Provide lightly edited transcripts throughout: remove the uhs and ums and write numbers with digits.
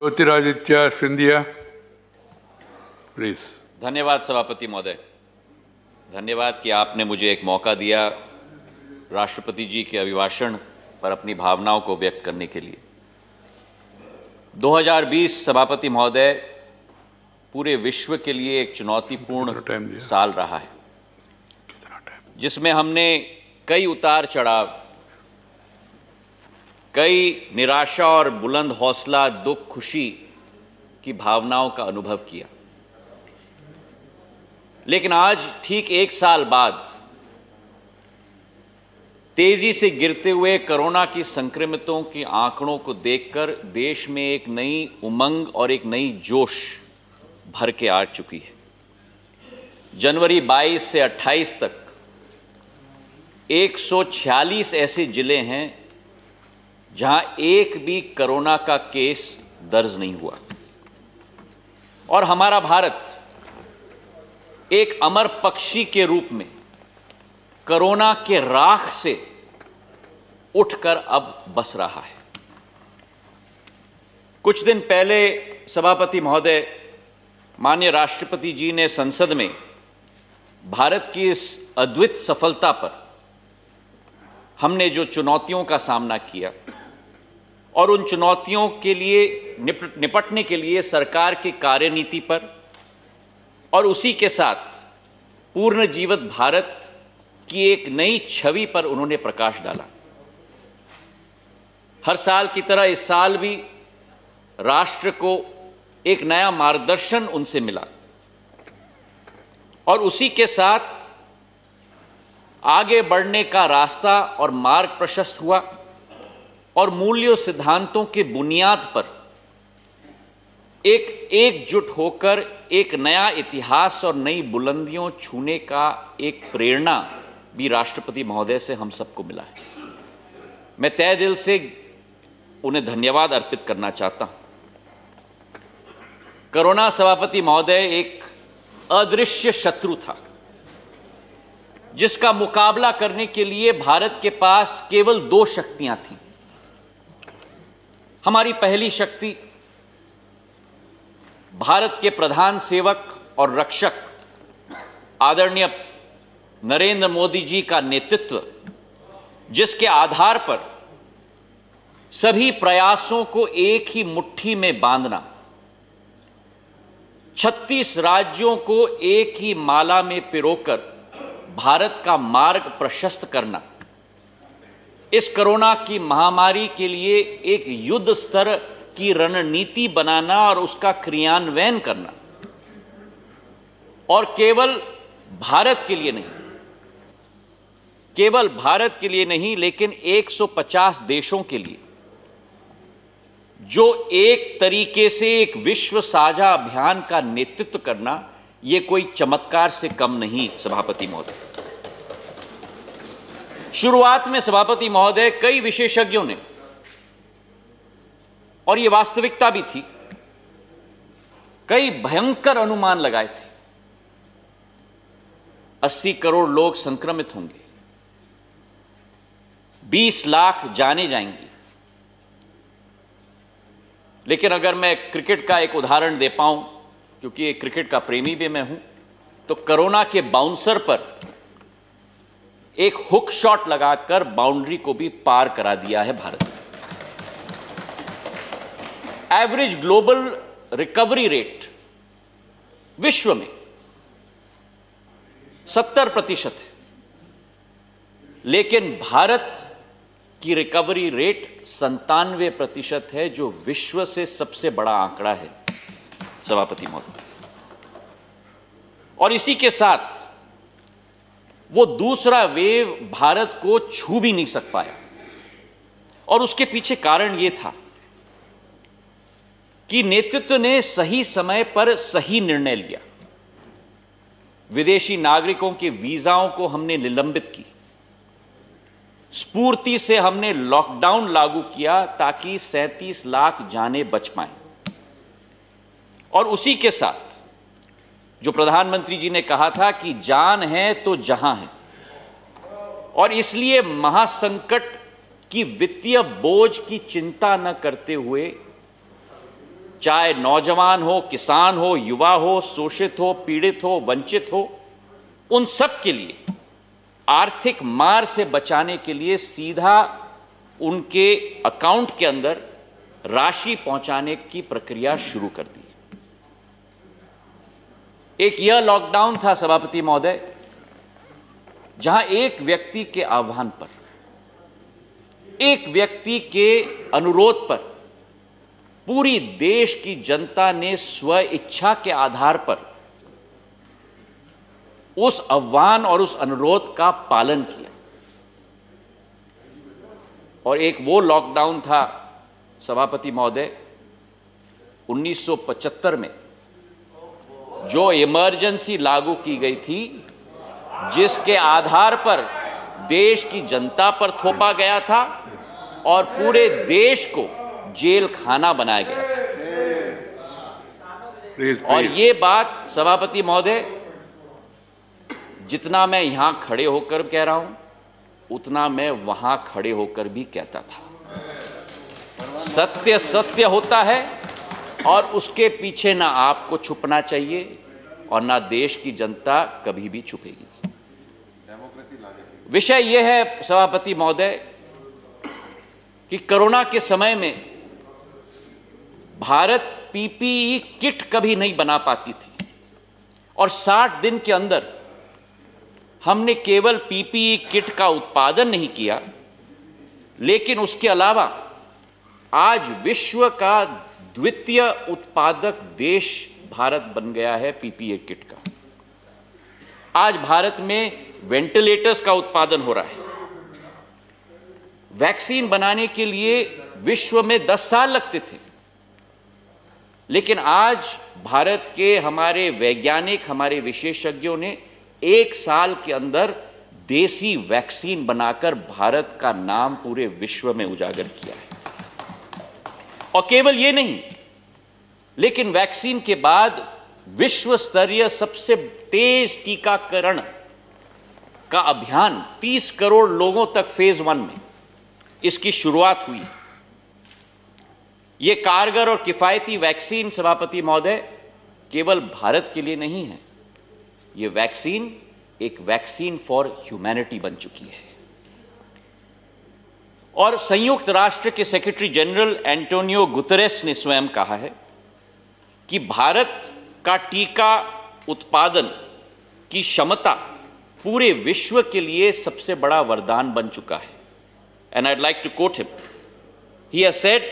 Jyotiraditya Scindia, please. धन्यवाद सभापति महोदय। धन्यवाद कि आपने मुझे एक मौका दिया राष्ट्रपति जी के अभिभाषण पर अपनी भावनाओं को व्यक्त करने के लिए। 2020 सभापति महोदय पूरे विश्व के लिए एक चुनौतीपूर्ण साल रहा है, जिसमें हमने कई उतार चढ़ाव, कई निराशा और बुलंद हौसला, दुख, खुशी की भावनाओं का अनुभव किया। लेकिन आज ठीक एक साल बाद तेजी से गिरते हुए कोरोना की संक्रमितों के आंकड़ों को देखकर देश में एक नई उमंग और एक नई जोश भर के आ चुकी है। जनवरी 22 से 28 तक 146 ऐसे जिले हैं जहां एक भी कोरोना का केस दर्ज नहीं हुआ, और हमारा भारत एक अमर पक्षी के रूप में कोरोना के राख से उठकर अब बस रहा है। कुछ दिन पहले सभापति महोदय, माननीय राष्ट्रपति जी ने संसद में भारत की इस अद्भुत सफलता पर हमने जो चुनौतियों का सामना किया और उन चुनौतियों के लिए निपटने के लिए सरकार की कार्यनीति पर और उसी के साथ पूर्ण जीवित भारत की एक नई छवि पर उन्होंने प्रकाश डाला। हर साल की तरह इस साल भी राष्ट्र को एक नया मार्गदर्शन उनसे मिला और उसी के साथ आगे बढ़ने का रास्ता और मार्ग प्रशस्त हुआ और मूल्यों सिद्धांतों के बुनियाद पर एकजुट होकर एक नया इतिहास और नई बुलंदियों छूने का एक प्रेरणा भी राष्ट्रपति महोदय से हम सबको मिला है। मैं तहे दिल से उन्हें धन्यवाद अर्पित करना चाहता हूं। कोरोना सभापति महोदय एक अदृश्य शत्रु था, जिसका मुकाबला करने के लिए भारत के पास केवल 2 शक्तियां थीं। हमारी पहली शक्ति भारत के प्रधान सेवक और रक्षक आदरणीय नरेंद्र मोदी जी का नेतृत्व, जिसके आधार पर सभी प्रयासों को एक ही मुट्ठी में बांधना, 36 राज्यों को एक ही माला में पिरोकर भारत का मार्ग प्रशस्त करना, इस कोरोना की महामारी के लिए एक युद्ध स्तर की रणनीति बनाना और उसका क्रियान्वयन करना, और केवल भारत के लिए नहीं लेकिन 150 देशों के लिए, जो एक तरीके से एक विश्व साझा अभियान का नेतृत्व करना, यह कोई चमत्कार से कम नहीं। सभापति महोदय, शुरुआत में सभापति महोदय कई विशेषज्ञों ने, और यह वास्तविकता भी थी, कई भयंकर अनुमान लगाए थे। 80 करोड़ लोग संक्रमित होंगे, 20 लाख जाने जाएंगी। लेकिन अगर मैं क्रिकेट का एक उदाहरण दे पाऊं, क्योंकि एक क्रिकेट का प्रेमी भी मैं हूं, तो कोरोना के बाउंसर पर एक हुक शॉट लगाकर बाउंड्री को भी पार करा दिया है भारत ने। एवरेज ग्लोबल रिकवरी रेट विश्व में 70% है, लेकिन भारत की रिकवरी रेट 97% है, जो विश्व से सबसे बड़ा आंकड़ा है सभापति महोदय। और इसी के साथ वो दूसरा वेव भारत को छू भी नहीं सक पाया, और उसके पीछे कारण यह था कि नेतृत्व ने सही समय पर सही निर्णय लिया। विदेशी नागरिकों के वीजाओं को हमने निलंबित की, स्फूर्ति से हमने लॉकडाउन लागू किया ताकि 37 लाख जानें बच पाएं, और उसी के साथ जो प्रधानमंत्री जी ने कहा था कि जान है तो जहां है, और इसलिए महासंकट की वित्तीय बोझ की चिंता न करते हुए चाहे नौजवान हो, किसान हो, युवा हो, शोषित हो, पीड़ित हो, वंचित हो, उन सब के लिए आर्थिक मार से बचाने के लिए सीधा उनके अकाउंट के अंदर राशि पहुंचाने की प्रक्रिया शुरू कर दी। एक यह लॉकडाउन था सभापति महोदय, जहां एक व्यक्ति के आह्वान पर, एक व्यक्ति के अनुरोध पर पूरी देश की जनता ने स्व इच्छा के आधार पर उस आह्वान और उस अनुरोध का पालन किया। और एक वो लॉकडाउन था सभापति महोदय 1975 में जो इमरजेंसी लागू की गई थी, जिसके आधार पर देश की जनता पर थोपा गया था और पूरे देश को जेल खाना बनाया गया था। और ये बात सभापति महोदय, जितना मैं यहां खड़े होकर कह रहा हूं, उतना मैं वहां खड़े होकर भी कहता था। सत्य सत्य होता है और उसके पीछे ना आपको छुपना चाहिए और ना देश की जनता कभी भी छुपेगी। विषय यह है सभापति महोदय कि कोरोना के समय में भारत पीपीई किट कभी नहीं बना पाती थी और 60 दिन के अंदर हमने केवल पीपीई किट का उत्पादन नहीं किया, लेकिन उसके अलावा आज विश्व का द्वितीय उत्पादक देश भारत बन गया है पीपीई किट का। आज भारत में वेंटिलेटर्स का उत्पादन हो रहा है। वैक्सीन बनाने के लिए विश्व में 10 साल लगते थे, लेकिन आज भारत के हमारे वैज्ञानिक, हमारे विशेषज्ञों ने 1 साल के अंदर देसी वैक्सीन बनाकर भारत का नाम पूरे विश्व में उजागर किया है। और केवल ये नहीं, लेकिन वैक्सीन के बाद विश्व स्तरीय सबसे तेज टीकाकरण का अभियान 30 करोड़ लोगों तक फेज 1 में इसकी शुरुआत हुई। यह कारगर और किफायती वैक्सीन सभापति महोदय केवल भारत के लिए नहीं है, यह वैक्सीन एक वैक्सीन फॉर ह्यूमैनिटी बन चुकी है। और संयुक्त राष्ट्र के सेक्रेटरी जनरल एंटोनियो गुतेरेस ने स्वयं कहा है कि भारत का टीका उत्पादन की क्षमता पूरे विश्व के लिए सबसे बड़ा वरदान बन चुका है। And I'd like to quote him. He has said,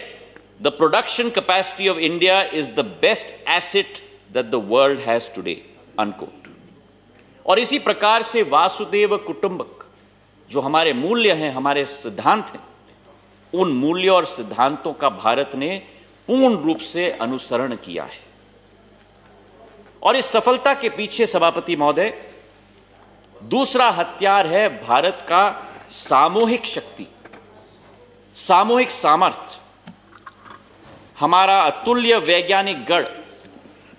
"The production capacity of India is the best asset that the world has today." Unquote. और इसी प्रकार से वासुदेव कुटुंबक जो हमारे मूल्य हैं, हमारे सिद्धांत हैं, उन मूल्यों और सिद्धांतों का भारत ने पूर्ण रूप से अनुसरण किया है। और इस सफलता के पीछे सभापति महोदय दूसरा हथियार है भारत का सामूहिक शक्ति, सामूहिक सामर्थ्य, हमारा अतुल्य वैज्ञानिक गढ़,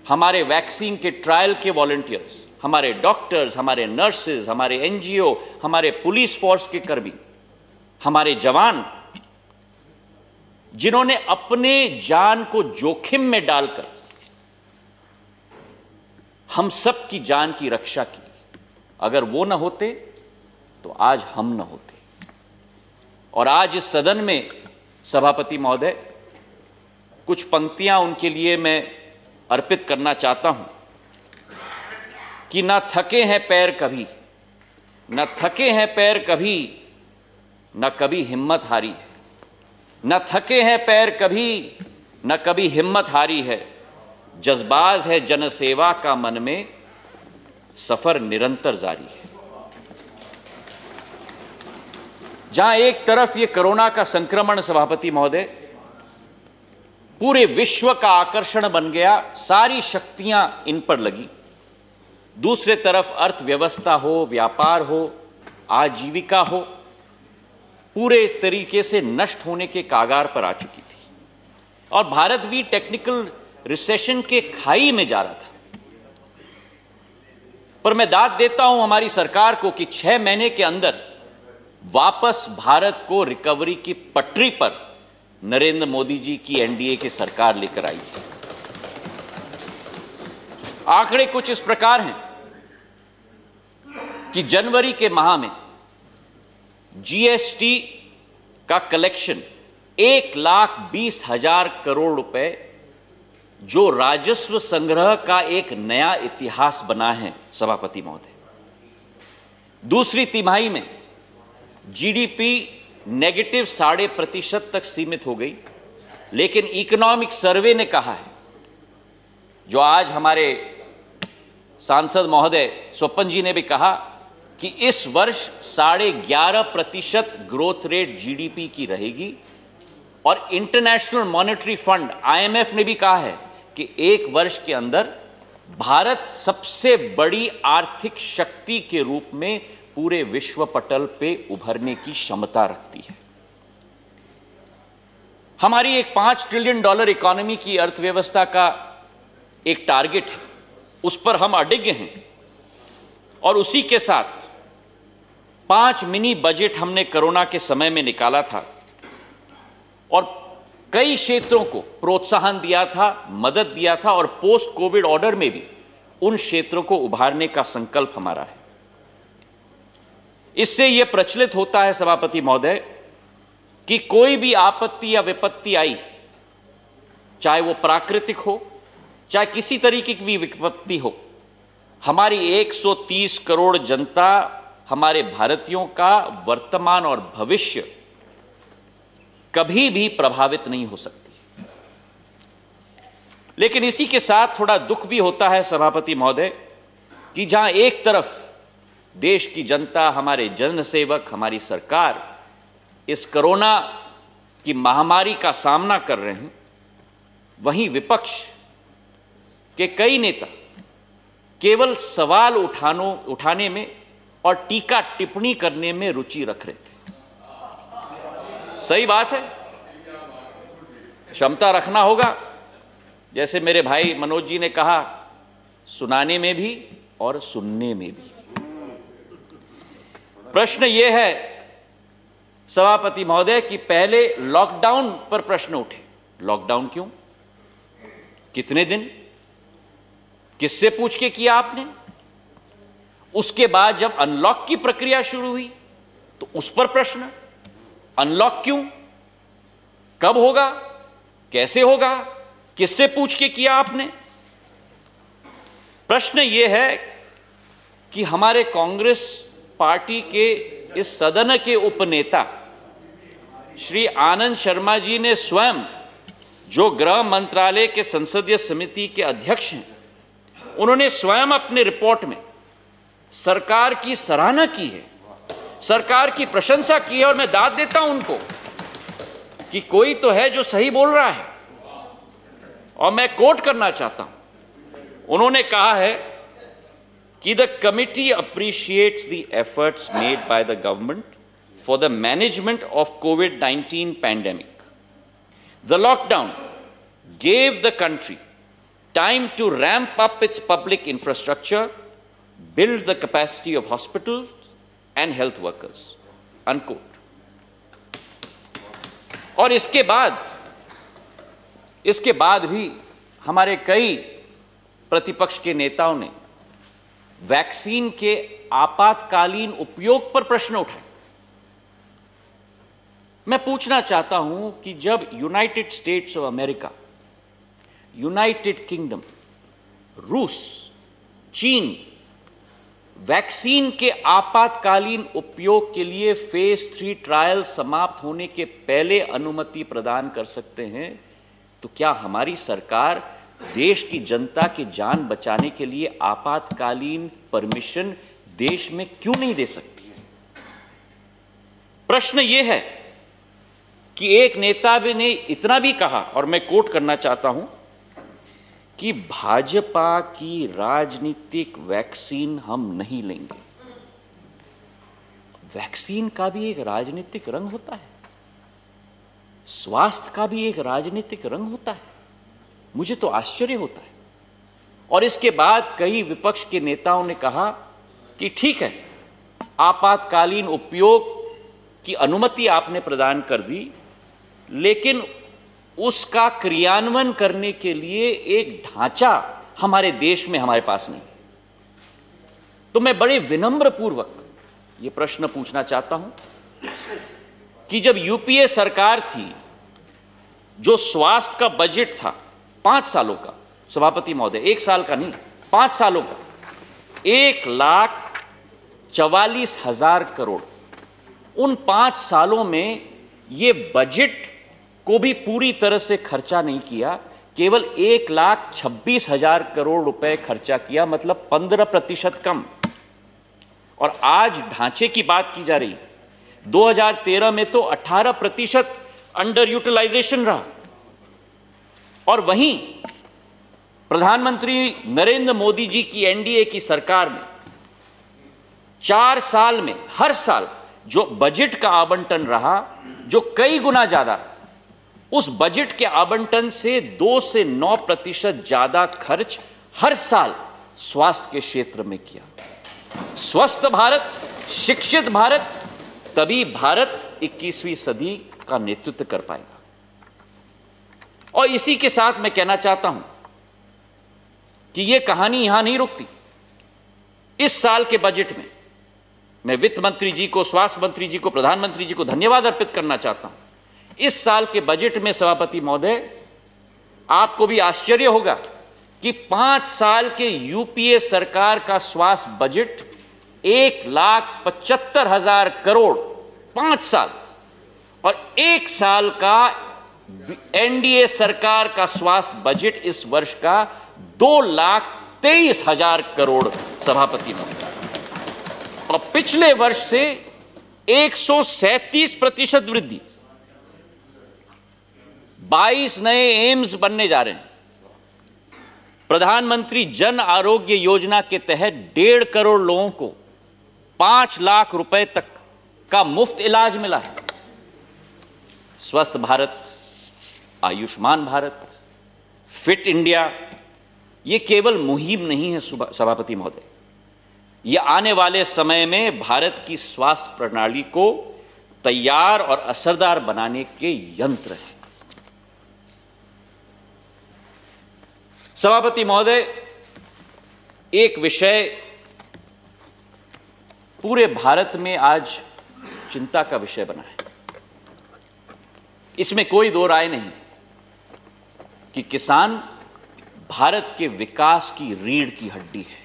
हमारे वैक्सीन के ट्रायल के वॉलंटियर्स, हमारे डॉक्टर्स, हमारे नर्सेज, हमारे एनजीओ, हमारे पुलिस फोर्स के कर्मी, हमारे जवान, जिन्होंने अपने जान को जोखिम में डालकर हम सब की जान की रक्षा की। अगर वो न होते तो आज हम न होते। और आज इस सदन में सभापति महोदय कुछ पंक्तियां उनके लिए मैं अर्पित करना चाहता हूं कि न थके हैं पैर कभी, न थके हैं पैर कभी, न कभी हिम्मत हारी है। न थके हैं पैर कभी, न कभी हिम्मत हारी है। जज्बाज है जनसेवा का मन में, सफर निरंतर जारी है। जहां एक तरफ ये कोरोना का संक्रमण सभापति महोदय पूरे विश्व का आकर्षण बन गया, सारी शक्तियां इन पर लगी, दूसरे तरफ अर्थव्यवस्था हो, व्यापार हो, आजीविका हो, पूरे तरीके से नष्ट होने के कागार पर आ चुकी थी। और भारत भी टेक्निकल रिसेशन के खाई में जा रहा था। पर मैं दाद देता हूं हमारी सरकार को कि 6 महीने के अंदर वापस भारत को रिकवरी की पटरी पर नरेंद्र मोदी जी की एनडीए की सरकार लेकर आई है। आंकड़े कुछ इस प्रकार हैं कि जनवरी के माह में जीएसटी का कलेक्शन 1,20,000 करोड़ रुपए, जो राजस्व संग्रह का एक नया इतिहास बना है सभापति महोदय। दूसरी तिमाही में जीडीपी नेगेटिव 0.5% तक सीमित हो गई, लेकिन इकोनॉमिक सर्वे ने कहा है, जो आज हमारे सांसद महोदय स्वपन जी ने भी कहा, कि इस वर्ष 11.5% ग्रोथ रेट जीडीपी की रहेगी। और इंटरनेशनल मॉनेटरी फंड आईएमएफ ने भी कहा है कि एक वर्ष के अंदर भारत सबसे बड़ी आर्थिक शक्ति के रूप में पूरे विश्व पटल पे उभरने की क्षमता रखती है। हमारी एक $5 ट्रिलियन इकोनॉमी की अर्थव्यवस्था का एक टारगेट है, उस पर हम अडिग हैं। और उसी के साथ 5 मिनी बजट हमने कोरोना के समय में निकाला था और कई क्षेत्रों को प्रोत्साहन दिया था, मदद दिया था, और पोस्ट कोविड ऑर्डर में भी उन क्षेत्रों को उभारने का संकल्प हमारा है। इससे यह प्रचलित होता है सभापति महोदय कि कोई भी आपत्ति या विपत्ति आई, चाहे वो प्राकृतिक हो, चाहे किसी तरीके की भी विपत्ति हो, हमारी 130 करोड़ जनता, हमारे भारतीयों का वर्तमान और भविष्य कभी भी प्रभावित नहीं हो सकती। लेकिन इसी के साथ थोड़ा दुख भी होता है सभापति महोदय कि जहां एक तरफ देश की जनता, हमारे जनसेवक, हमारी सरकार इस कोरोना की महामारी का सामना कर रहे हैं, वहीं विपक्ष के कई नेता केवल सवाल उठाने में और टीका टिप्पणी करने में रुचि रख रहे थे। सही बात है, क्षमता रखना होगा, जैसे मेरे भाई मनोज जी ने कहा, सुनाने में भी और सुनने में भी। प्रश्न यह है सभापति महोदय कि पहले लॉकडाउन पर प्रश्न उठे। लॉकडाउन क्यों, कितने दिन, किससे पूछ के किया आपने? उसके बाद जब अनलॉक की प्रक्रिया शुरू हुई तो उस पर प्रश्न, अनलॉक क्यों, कब होगा, कैसे होगा, किससे पूछ के किया आपने? प्रश्न यह है कि हमारे कांग्रेस पार्टी के इस सदन के उपनेता श्री आनंद शर्मा जी ने स्वयं, जो गृह मंत्रालय के संसदीय समिति के अध्यक्ष हैं, उन्होंने स्वयं अपने रिपोर्ट में सरकार की सराहना की है, सरकार की प्रशंसा की है। और मैं दाद देता हूं उनको कि कोई तो है जो सही बोल रहा है। और मैं कोट करना चाहता हूं, उन्होंने कहा है कि the committee appreciates the efforts made by the government for the management of covid pandemic. The lockdown gave the country time to ramp up its public infrastructure, build the capacity of hospitals and health workers, unquote. और इसके बाद भी हमारे कई प्रतिपक्ष के नेताओं ने वैक्सीन के आपातकालीन उपयोग पर प्रश्न उठाए। मैं पूछना चाहता हूं कि जब United states of America, United kingdom, रूस, चीन वैक्सीन के आपातकालीन उपयोग के लिए फेज 3 ट्रायल समाप्त होने के पहले अनुमति प्रदान कर सकते हैं, तो क्या हमारी सरकार देश की जनता की जान बचाने के लिए आपातकालीन परमिशन देश में क्यों नहीं दे सकती? प्रश्न यह है कि एक नेता ने इतना भी कहा, और मैं कोट करना चाहता हूं, कि भाजपा की राजनीतिक वैक्सीन हम नहीं लेंगे। वैक्सीन का भी एक राजनीतिक रंग होता है, स्वास्थ्य का भी एक राजनीतिक रंग होता है। मुझे तो आश्चर्य होता है। और इसके बाद कई विपक्ष के नेताओं ने कहा कि ठीक है, आपातकालीन उपयोग की अनुमति आपने प्रदान कर दी, लेकिन उसका क्रियान्वयन करने के लिए एक ढांचा हमारे देश में हमारे पास नहीं। तो मैं बड़े विनम्र पूर्वक यह प्रश्न पूछना चाहता हूं कि जब यूपीए सरकार थी, जो स्वास्थ्य का बजट था 5 सालों का, सभापति महोदय 1 साल का नहीं, 5 सालों का 1,44,000 करोड़, उन 5 सालों में ये बजट को भी पूरी तरह से खर्चा नहीं किया, केवल 1,26,000 करोड़ रुपए खर्चा किया, मतलब 15% कम। और आज ढांचे की बात की जा रही, 2013 में तो 18% अंडर यूटिलाइजेशन रहा। और वहीं प्रधानमंत्री नरेंद्र मोदी जी की एनडीए की सरकार में 4 साल में हर साल जो बजट का आवंटन रहा, जो कई गुना ज्यादा, उस बजट के आवंटन से 2 से 9% ज्यादा खर्च हर साल स्वास्थ्य के क्षेत्र में किया। स्वस्थ भारत, शिक्षित भारत, तभी भारत 21वीं सदी का नेतृत्व कर पाएगा। और इसी के साथ मैं कहना चाहता हूं कि यह कहानी यहां नहीं रुकती। इस साल के बजट में मैं वित्त मंत्री जी को, स्वास्थ्य मंत्री जी को, प्रधानमंत्री जी को धन्यवाद अर्पित करना चाहता हूं। इस साल के बजट में सभापति महोदय, आपको भी आश्चर्य होगा कि 5 साल के यूपीए सरकार का स्वास्थ्य बजट 1,75,000 करोड़ 5 साल, और 1 साल का एनडीए सरकार का स्वास्थ्य बजट इस वर्ष का 2,23,000 करोड़ सभापति महोदय, और पिछले वर्ष से 137% वृद्धि। 22 नए एम्स बनने जा रहे हैं। प्रधानमंत्री जन आरोग्य योजना के तहत 1.5 करोड़ लोगों को 5 लाख रुपए तक का मुफ्त इलाज मिला है। स्वस्थ भारत, आयुष्मान भारत, फिट इंडिया, ये केवल मुहिम नहीं है सभापति महोदय, ये आने वाले समय में भारत की स्वास्थ्य प्रणाली को तैयार और असरदार बनाने के यंत्र हैं। सभापति महोदय, एक विषय पूरे भारत में आज चिंता का विषय बना है। इसमें कोई दो राय नहीं कि किसान भारत के विकास की रीढ़ की हड्डी है।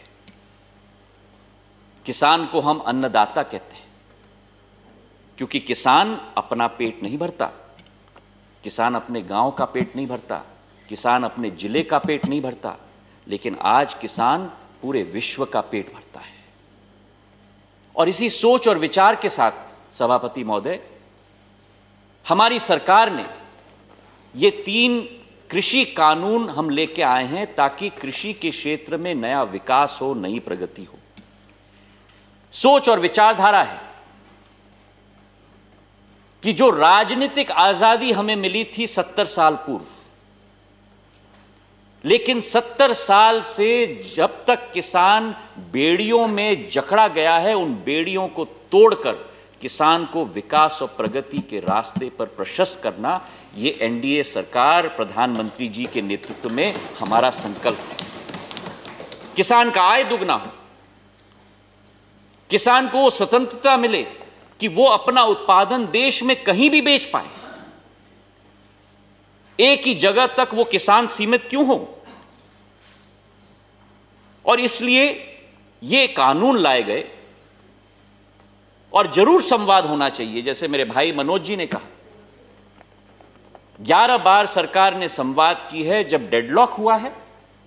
किसान को हम अन्नदाता कहते हैं, क्योंकि किसान अपना पेट नहीं भरता, किसान अपने गांव का पेट नहीं भरता, किसान अपने जिले का पेट नहीं भरता, लेकिन आज किसान पूरे विश्व का पेट भरता है। और इसी सोच और विचार के साथ सभापति महोदय, हमारी सरकार ने ये 3 कृषि कानून हम लेके आए हैं, ताकि कृषि के क्षेत्र में नया विकास हो, नई प्रगति हो। सोच और विचारधारा है कि जो राजनीतिक आजादी हमें मिली थी 70 साल पूर्व, लेकिन 70 साल से जब तक किसान बेड़ियों में जकड़ा गया है, उन बेड़ियों को तोड़कर किसान को विकास और प्रगति के रास्ते पर प्रशस्त करना, ये एनडीए सरकार, प्रधानमंत्री जी के नेतृत्व में हमारा संकल्प है। किसान का आय दुगना हो, किसान को स्वतंत्रता मिले कि वो अपना उत्पादन देश में कहीं भी बेच पाए। एक ही जगह तक वो किसान सीमित क्यों हो? और इसलिए ये कानून लाए गए, और जरूर संवाद होना चाहिए। जैसे मेरे भाई मनोज जी ने कहा, 11 बार सरकार ने संवाद की है। जब डेडलॉक हुआ है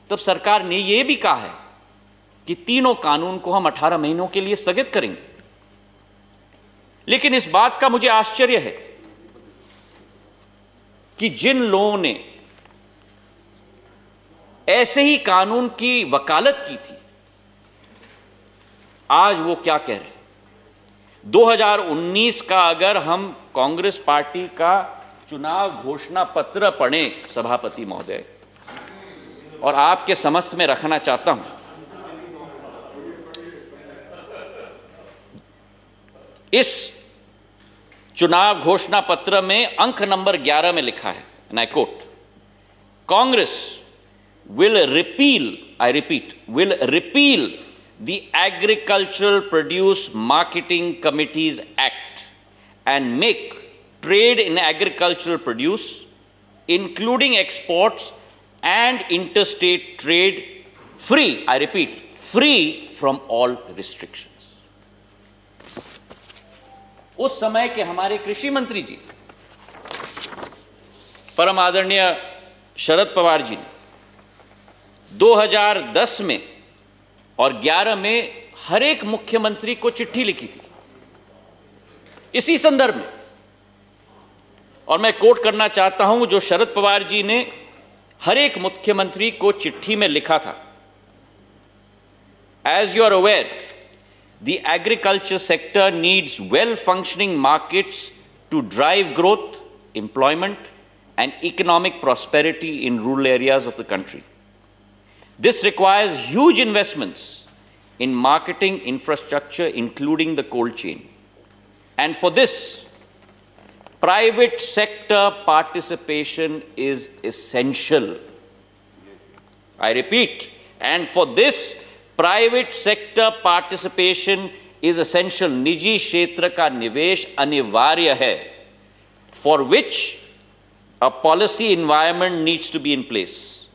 तब सरकार ने यह भी कहा है कि तीनों कानून को हम 18 महीनों के लिए स्थगित करेंगे। लेकिन इस बात का मुझे आश्चर्य है कि जिन लोगों ने ऐसे ही कानून की वकालत की थी, आज वो क्या कह रहे हैं। 2019 का अगर हम कांग्रेस पार्टी का चुनाव घोषणा पत्र पढ़ें सभापति महोदय, और आपके समस्त में रखना चाहता हूं, इस चुनाव घोषणा पत्र में अंक नंबर 11 में लिखा है, and I quote, Congress will repeal, I repeat, will repeal the Agricultural Produce Marketing Committees Act and make trade in agricultural produce, including exports and interstate trade, free, I repeat, free from all restrictions. उस समय के हमारे कृषि मंत्री जी, परम आदरणीय शरद पवार जी ने 2010 में और 11 में हर एक मुख्यमंत्री को चिट्ठी लिखी थी इसी संदर्भ में, और मैं कोट करना चाहता हूं जो शरद पवार जी ने हर एक मुख्यमंत्री को चिट्ठी में लिखा था। As you are aware, the agriculture sector needs well-functioning markets to drive growth, employment, and economic prosperity in rural areas of the country. This requires huge investments in marketing infrastructure, including the cold chain. And for this, private sector participation is essential. I repeat, and for this, private sector participation is essential. निजी क्षेत्र का निवेश अनिवार्य है, for which a policy environment needs to be in place.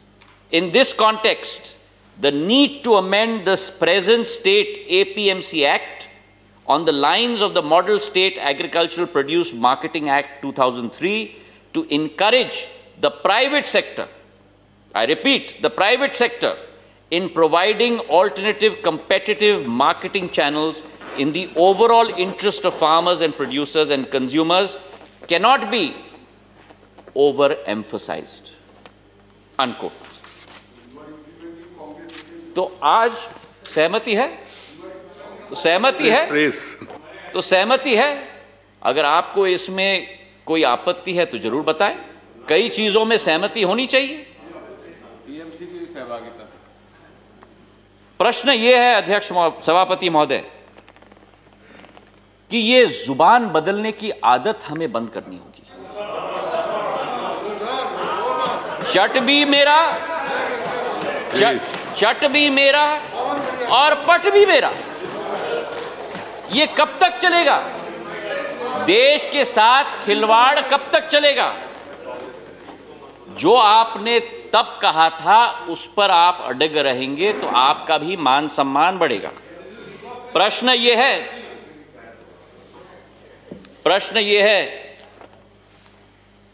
In this context, the need to amend the present state APMC Act on the lines of the Model State Agricultural Produce Marketing Act 2003 to encourage the private sector, I repeat, the private sector, in providing alternative competitive marketing channels in the overall interest of farmers and producers and consumers cannot be overemphasized. Unquote. तो आज सहमति है, तो सहमति है, तो सहमति है। अगर आपको इसमें कोई आपत्ति है तो जरूर बताएं। कई चीजों में सहमति होनी चाहिए। टीएमसी की सहभागिता। प्रश्न यह है अध्यक्ष सभापति महोदय कि ये जुबान बदलने की आदत हमें बंद करनी होगी। चट भी मेरा, चट भी मेरा और पट भी मेरा, ये कब तक चलेगा? देश के साथ खिलवाड़ कब तक चलेगा? जो आपने तब कहा था उस पर आप अड़ग रहेंगे तो आपका भी मान सम्मान बढ़ेगा। प्रश्न यह है,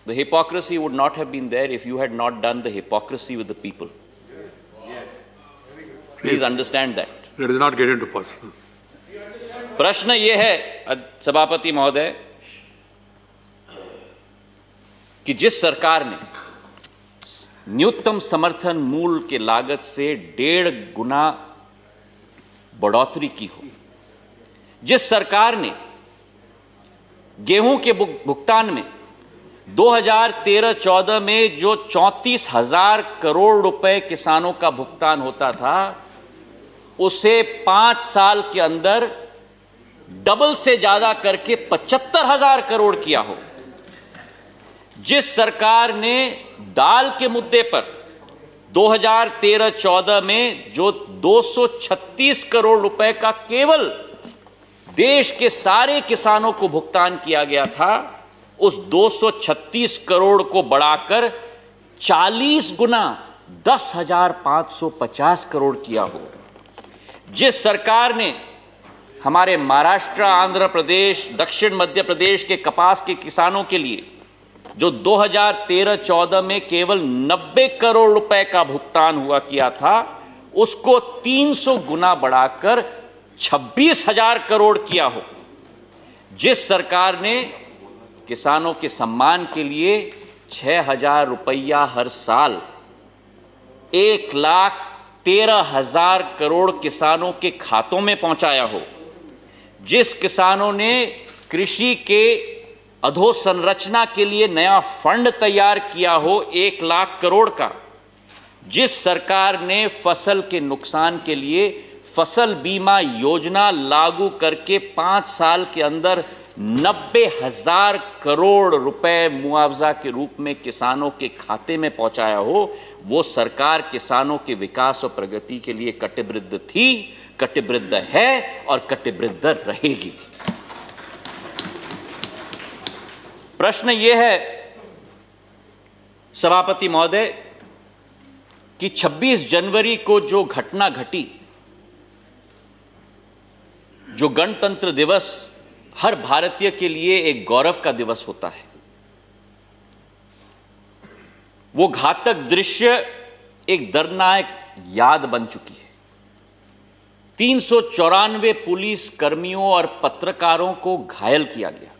the hypocrisy would not have been there if you had not done the hypocrisy with the people. Please understand that. Let us not get into personal. प्रश्न यह है सभापति महोदय कि जिस सरकार ने न्यूनतम समर्थन मूल्य के लागत से 1.5 गुना बढ़ोतरी की हो, जिस सरकार ने गेहूं के भुगतान में 2013-14 में जो 34,000 करोड़ रुपए किसानों का भुगतान होता था, उसे 5 साल के अंदर डबल से ज्यादा करके 75,000 करोड़ किया हो, जिस सरकार ने दाल के मुद्दे पर 2013-14 में जो 236 करोड़ रुपए का केवल देश के सारे किसानों को भुगतान किया गया था, उस 236 करोड़ को बढ़ाकर 40 गुना 10,550 करोड़ किया हो, जिस सरकार ने हमारे महाराष्ट्र, आंध्र प्रदेश, दक्षिण मध्य प्रदेश के कपास के किसानों के लिए जो 2013-14 में केवल 90 करोड़ रुपए का भुगतान हुआ किया था, उसको 300 गुना बढ़ाकर 26,000 करोड़ किया हो, जिस सरकार ने किसानों के सम्मान के लिए 6,000 रुपया हर साल 1,13,000 करोड़ किसानों के खातों में पहुंचाया हो, जिस किसानों ने कृषि के अधोसंरचना के लिए नया फंड तैयार किया हो 1 लाख करोड़ का, जिस सरकार ने फसल के नुकसान के लिए फसल बीमा योजना लागू करके 5 साल के अंदर 90,000 करोड़ रुपए मुआवजा के रूप में किसानों के खाते में पहुंचाया हो, वो सरकार किसानों के विकास और प्रगति के लिए कटिबद्ध थी, कटिबद्ध है और कटिबद्ध रहेगी। प्रश्न ये है सभापति महोदय कि 26 जनवरी को जो घटना घटी, जो गणतंत्र दिवस हर भारतीय के लिए एक गौरव का दिवस होता है, वो घातक दृश्य एक दर्दनाक याद बन चुकी है। 394 पुलिस कर्मियों और पत्रकारों को घायल किया गया।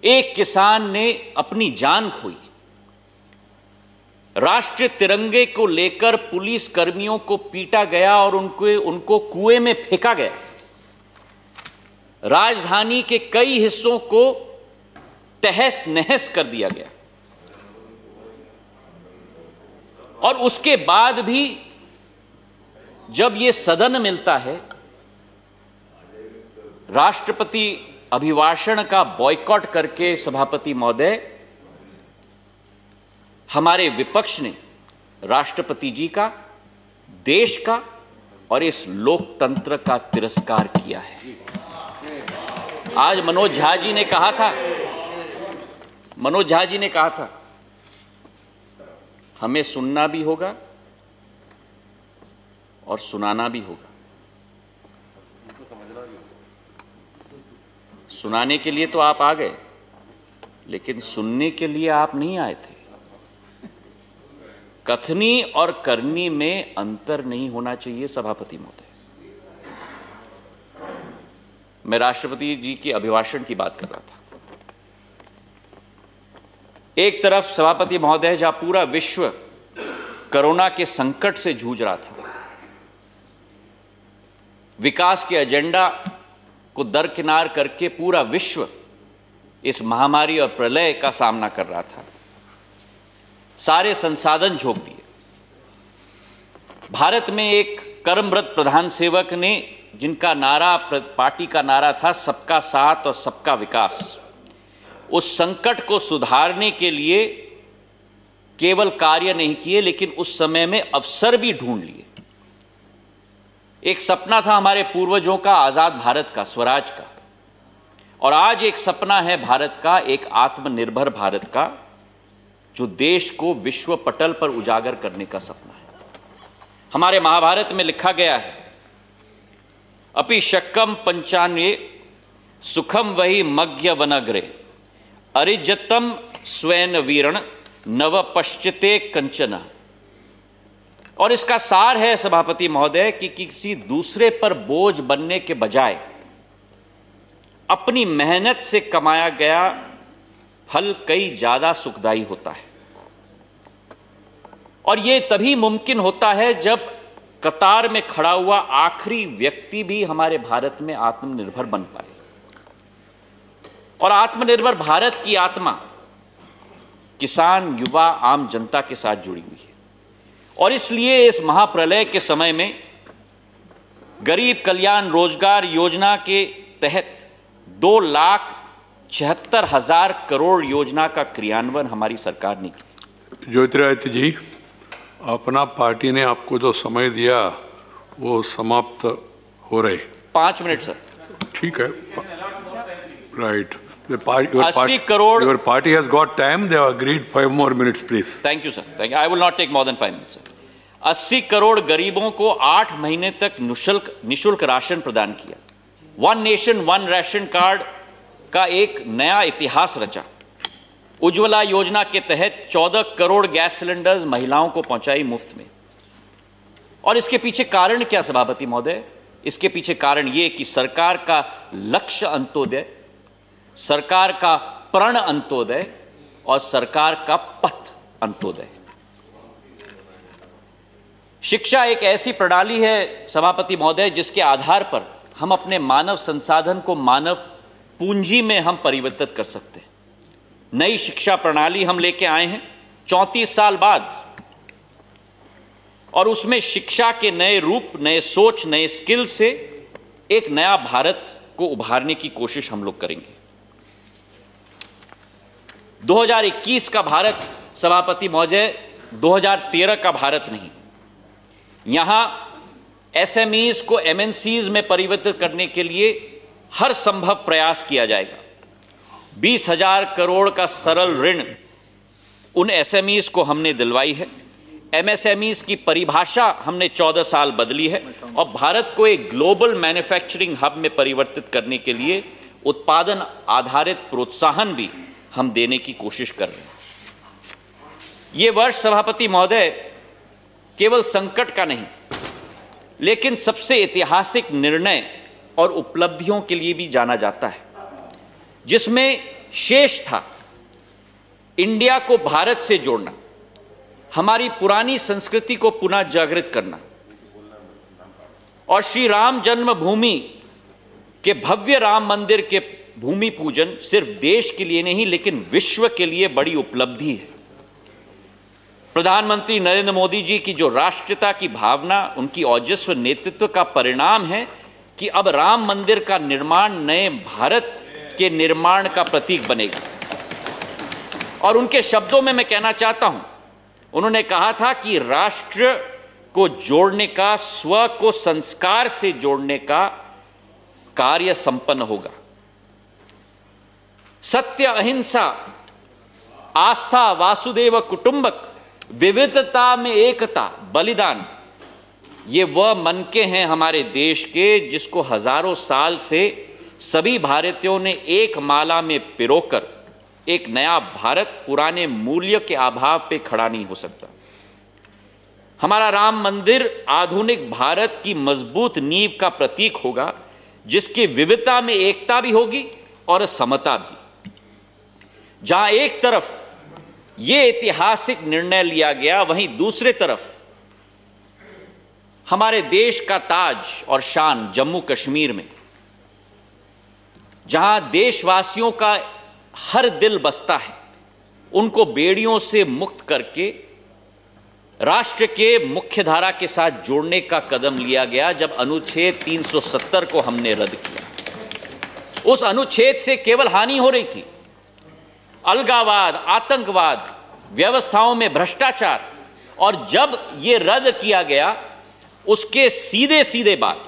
एक किसान ने अपनी जान खोई। राष्ट्रीय तिरंगे को लेकर पुलिस कर्मियों को पीटा गया और उनको कुएं में फेंका गया। राजधानी के कई हिस्सों को तहस नहस कर दिया गया और उसके बाद भी जब यह सदन मिलता है, राष्ट्रपति अभिभाषण का बॉयकॉट करके सभापति महोदय हमारे विपक्ष ने राष्ट्रपति जी का, देश का और इस लोकतंत्र का तिरस्कार किया है। आज मनोज झा जी ने कहा था हमें सुनना भी होगा और सुनाना भी होगा। सुनाने के लिए तो आप आ गए, लेकिन सुनने के लिए आप नहीं आए थे। कथनी और करनी में अंतर नहीं होना चाहिए सभापति महोदय। मैं राष्ट्रपति जी के अभिभाषण की बात कर रहा था। एक तरफ सभापति महोदय जहां पूरा विश्व कोरोना के संकट से जूझ रहा था, विकास के एजेंडा को दरकिनार करके पूरा विश्व इस महामारी और प्रलय का सामना कर रहा था, सारे संसाधन झोंक दिए। भारत में एक कर्मरत प्रधान सेवक ने, जिनका नारा पार्टी का नारा था सबका साथ और सबका विकास, उस संकट को सुधारने के लिए केवल कार्य नहीं किए, लेकिन उस समय में अवसर भी ढूंढ लिए। एक सपना था हमारे पूर्वजों का, आजाद भारत का, स्वराज का, और आज एक सपना है भारत का, एक आत्मनिर्भर भारत का, जो देश को विश्व पटल पर उजागर करने का सपना है। हमारे महाभारत में लिखा गया है, अपि शक्कम 95 सुखम वही मज्ञ वनग्रे अरिजतम स्वैन वीरण नव पश्चिते कंचन। और इसका सार है सभापति महोदय कि किसी दूसरे पर बोझ बनने के बजाय अपनी मेहनत से कमाया गया फल कई ज्यादा सुखदायी होता है। और यह तभी मुमकिन होता है जब कतार में खड़ा हुआ आखिरी व्यक्ति भी हमारे भारत में आत्मनिर्भर बन पाए। और आत्मनिर्भर भारत की आत्मा किसान, युवा, आम जनता के साथ जुड़ी हुई है। और इसलिए इस महाप्रलय के समय में गरीब कल्याण रोजगार योजना के तहत 2,76,000 करोड़ योजना का क्रियान्वयन हमारी सरकार ने किया। ज्योतिरादित्य जी, अपना पार्टी ने आपको जो समय दिया वो समाप्त हो रहे। 5 मिनट सर। ठीक है, right. Your 80 crore. Your party has got time. They have agreed 5 more minutes, please. Thank you, sir. Thank you. I will not take more than 5 minutes, sir. 80 crore गरीबों को 8 महीने तक निशुल्क राशन प्रदान किया। 1 नेशन 1 राशन कार्ड का एक नया इतिहास रचा। उज्ज्वला योजना के तहत 14 करोड़ गैस सिलेंडर्स महिलाओं को पहुंचाई मुफ्त में। और इसके पीछे कारण क्या सभापति महोदय? इसके पीछे कारण यह कि सरकार का लक्ष्य अंत्योदय, सरकार का प्रण अंत्योदय और सरकार का पथ अंत्योदय। शिक्षा एक ऐसी प्रणाली है सभापति महोदय जिसके आधार पर हम अपने मानव संसाधन को मानव पूंजी में हम परिवर्तित कर सकते हैं। नई शिक्षा प्रणाली हम लेके आए हैं 34 साल बाद, और उसमें शिक्षा के नए रूप, नए सोच, नए स्किल से एक नया भारत को उभारने की कोशिश हम लोग करेंगे। 2021 का भारत सभापति महोदय 2013 का भारत नहीं। यहां एसएमईज को एमएनसीज में परिवर्तित करने के लिए हर संभव प्रयास किया जाएगा। 20,000 करोड़ का सरल ऋण उन एसएमईज को हमने दिलवाई है। एमएसएमईज की परिभाषा हमने 14 साल बदली है और भारत को एक ग्लोबल मैन्युफैक्चरिंग हब में परिवर्तित करने के लिए उत्पादन आधारित प्रोत्साहन भी हम देने की कोशिश कर रहे हैं। ये वर्ष सभापति महोदय केवल संकट का नहीं, लेकिन सबसे ऐतिहासिक निर्णय और उपलब्धियों के लिए भी जाना जाता है, जिसमें शेष था इंडिया को भारत से जोड़ना, हमारी पुरानी संस्कृति को पुनः जागृत करना और श्री राम जन्मभूमि के भव्य राम मंदिर के भूमि पूजन सिर्फ देश के लिए नहीं लेकिन विश्व के लिए बड़ी उपलब्धि है। प्रधानमंत्री नरेंद्र मोदी जी की जो राष्ट्रीयता की भावना, उनकी औजस्व नेतृत्व का परिणाम है कि अब राम मंदिर का निर्माण नए भारत के निर्माण का प्रतीक बनेगा। और उनके शब्दों में मैं कहना चाहता हूं, उन्होंने कहा था कि राष्ट्र को जोड़ने का, स्व को संस्कार से जोड़ने का कार्य संपन्न होगा। सत्य, अहिंसा, आस्था, वासुदेव कुटुंबक, विविधता में एकता, बलिदान, ये वह मनके हैं हमारे देश के जिसको हजारों साल से सभी भारतीयों ने एक माला में पिरोकर एक नया भारत पुराने मूल्य के अभाव पे खड़ा नहीं हो सकता। हमारा राम मंदिर आधुनिक भारत की मजबूत नींव का प्रतीक होगा, जिसकी विविधता में एकता भी होगी और समता भी। जहां एक तरफ ये ऐतिहासिक निर्णय लिया गया, वहीं दूसरे तरफ हमारे देश का ताज और शान जम्मू कश्मीर में, जहां देशवासियों का हर दिल बसता है, उनको बेड़ियों से मुक्त करके राष्ट्र के मुख्य धारा के साथ जोड़ने का कदम लिया गया जब अनुच्छेद 370 को हमने रद्द किया। उस अनुच्छेद से केवल हानि हो रही थी, अलगावाद, आतंकवाद, व्यवस्थाओं में भ्रष्टाचार, और जब ये रद्द किया गया उसके सीधे सीधे बाद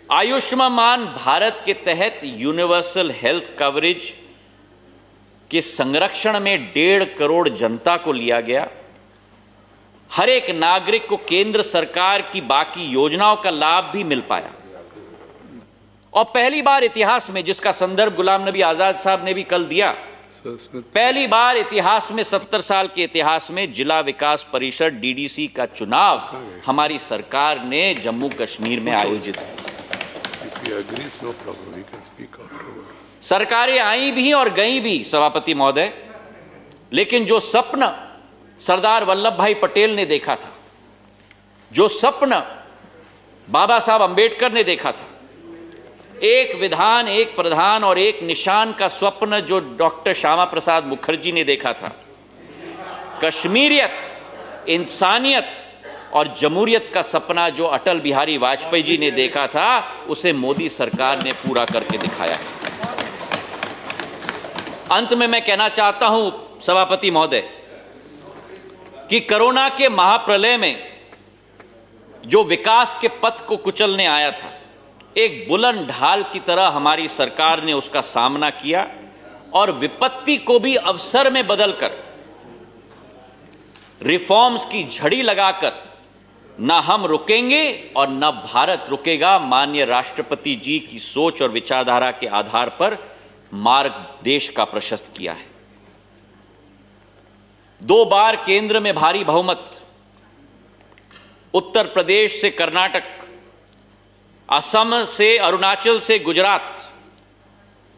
आयुष्मान भारत के तहत यूनिवर्सल हेल्थ कवरेज के संरक्षण में 1.5 करोड़ जनता को लिया गया। हर एक नागरिक को केंद्र सरकार की बाकी योजनाओं का लाभ भी मिल पाया। और पहली बार इतिहास में, जिसका संदर्भ गुलाम नबी आजाद साहब ने भी कल दिया, पहली बार इतिहास में 70 साल के इतिहास में जिला विकास परिषद डीडीसी का चुनाव हमारी सरकार ने जम्मू कश्मीर में आयोजित किया। सरकारें आई भी और गई भी सभापति महोदय, लेकिन जो सपना सरदार वल्लभ भाई पटेल ने देखा था, जो सपना बाबा साहब अंबेडकर ने देखा था, एक विधान, एक प्रधान और एक निशान का स्वप्न जो डॉक्टर श्यामा प्रसाद मुखर्जी ने देखा था, कश्मीरियत, इंसानियत और जमहूरियत का सपना जो अटल बिहारी वाजपेयी जी ने देखा था, उसे मोदी सरकार ने पूरा करके दिखाया है। अंत में मैं कहना चाहता हूं सभापति महोदय कि कोरोना के महाप्रलय में जो विकास के पथ को कुचलने आया था, एक बुलंद ढाल की तरह हमारी सरकार ने उसका सामना किया और विपत्ति को भी अवसर में बदलकर रिफॉर्म्स की झड़ी लगाकर न हम रुकेंगे और न भारत रुकेगा, माननीय राष्ट्रपति जी की सोच और विचारधारा के आधार पर मार्ग देश का प्रशस्त किया है। 2 बार केंद्र में भारी बहुमत, उत्तर प्रदेश से कर्नाटक, असम से अरुणाचल से गुजरात,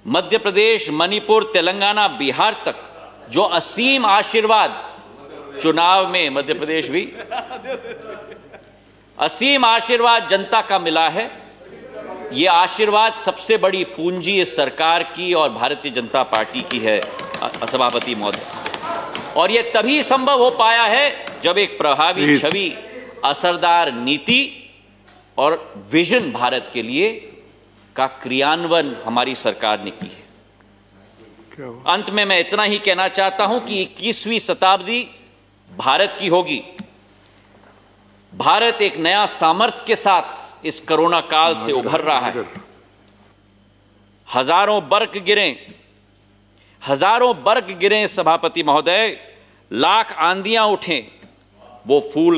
मध्य प्रदेश, मणिपुर, तेलंगाना, बिहार तक जो असीम आशीर्वाद चुनाव में, मध्य प्रदेश भी असीम आशीर्वाद जनता का मिला है। ये आशीर्वाद सबसे बड़ी पूंजी इस सरकार की और भारतीय जनता पार्टी की है सभापति महोदय, और ये तभी संभव हो पाया है जब एक प्रभावी छवि, असरदार नीति और विजन भारत के लिए का क्रियान्वयन हमारी सरकार ने की है। अंत में मैं इतना ही कहना चाहता हूं कि 21वीं शताब्दी भारत की होगी। भारत एक नया सामर्थ्य के साथ इस कोरोना काल से उभर रहा है। हजारों बर्ग गिरे सभापति महोदय, लाख आंधियां उठें, वो फूल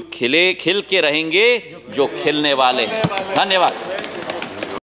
खिल के रहेंगे जो खिलने वाले हैं। धन्यवाद।